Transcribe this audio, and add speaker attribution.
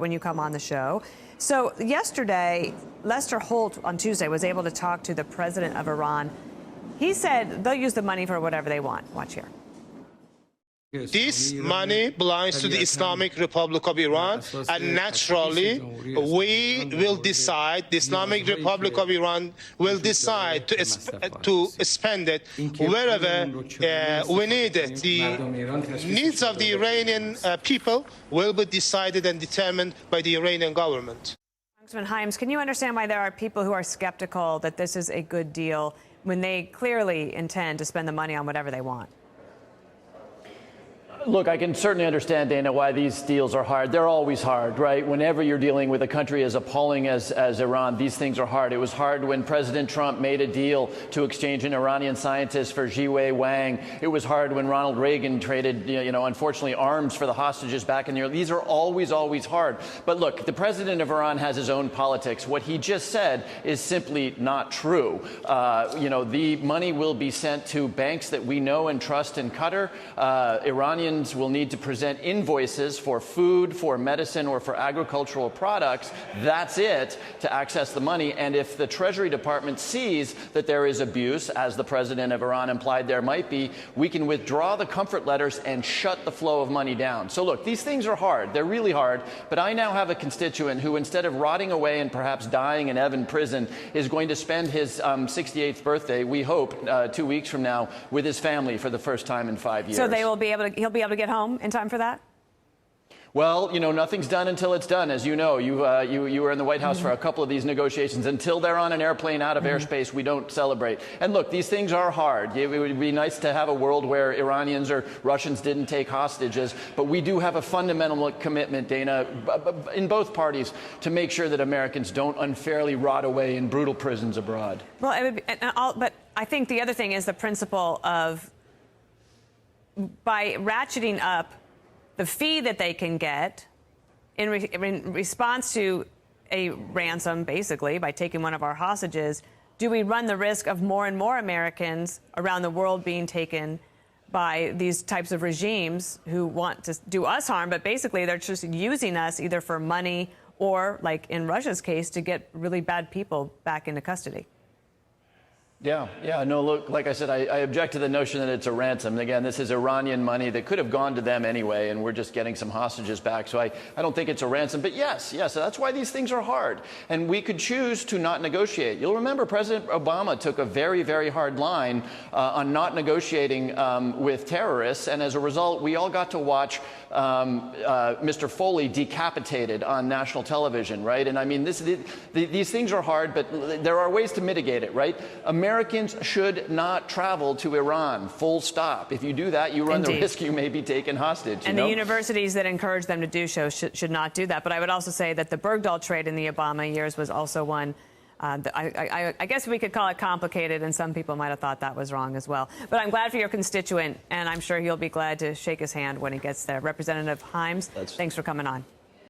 Speaker 1: when you come on the show. So yesterday, Lester Holt on Tuesday was able to talk to the president of Iran. He said they'll use the money for whatever they want. Watch here.
Speaker 2: This money belongs to the Islamic Republic of Iran, and naturally, we will decide, the Islamic Republic of Iran will decide to spend it wherever we need it. The needs of the Iranian people will be decided and determined by the Iranian government.
Speaker 1: Congressman Hyams, can you understand why there are people who are skeptical that this is a good deal when they clearly intend to spend the money on whatever they want?
Speaker 3: Look, I can certainly understand, Dana, why these deals are hard. They're always hard, right? Whenever you're dealing with a country as appalling as Iran, these things are hard. It was hard when President Trump made a deal to exchange an Iranian scientist for Jiwei Wang. It was hard when Ronald Reagan traded, unfortunately, arms for the hostages back in the early. These are always hard. But look, the president of Iran has his own politics. What he just said is simply not true. The money will be sent to banks that we know and trust in Qatar. Iranians will need to present invoices for food, for medicine, or for agricultural products. That's it to access the money. And if the Treasury Department sees that there is abuse, as the president of Iran implied there might be, we can withdraw the comfort letters and shut the flow of money down. So look, these things are hard. They're really hard. But I now have a constituent who, instead of rotting away and perhaps dying in Evin prison, is going to spend his 68th birthday, we hope, 2 weeks from now, with his family for the first time in 5 years.
Speaker 1: So he'll be able to get home in time for that?
Speaker 3: Well, nothing's done until it's done. As you know, you were in the White House for a couple of these negotiations. Until they're on an airplane out of airspace, we don't celebrate. And look, these things are hard. It would be nice to have a world where Iranians or Russians didn't take hostages. But we do have a fundamental commitment, Dana, in both parties, to make sure that Americans don't unfairly rot away in brutal prisons abroad.
Speaker 1: Well, it would be, but I think the other thing is the principle of, by ratcheting up the fee that they can get in response to a ransom, basically, by taking one of our hostages, do we run the risk of more and more Americans around the world being taken by these types of regimes who want to do us harm, but basically they're just using us either for money or, like in Russia's case, to get really bad people back into custody?
Speaker 3: Yeah. No, look, like I said, I object to the notion that it's a ransom. Again, this is Iranian money that could have gone to them anyway, and we're just getting some hostages back. So I don't think it's a ransom. But yes, that's why these things are hard. And we could choose to not negotiate. You'll remember President Obama took a very, very hard line on not negotiating with terrorists. And as a result, we all got to watch Mr. Foley decapitated on national television, right? And I mean, these things are hard, but there are ways to mitigate it, right? Americans should not travel to Iran, full stop. If you do that, you run the risk you may be taken hostage.
Speaker 1: And the universities that encourage them to do so should not do that. But I would also say that the Bergdahl trade in the Obama years was also one I guess we could call it complicated, and some people might have thought that was wrong as well. But I'm glad for your constituent, and I'm sure he'll be glad to shake his hand when he gets there. Representative Hyams, thanks for coming on.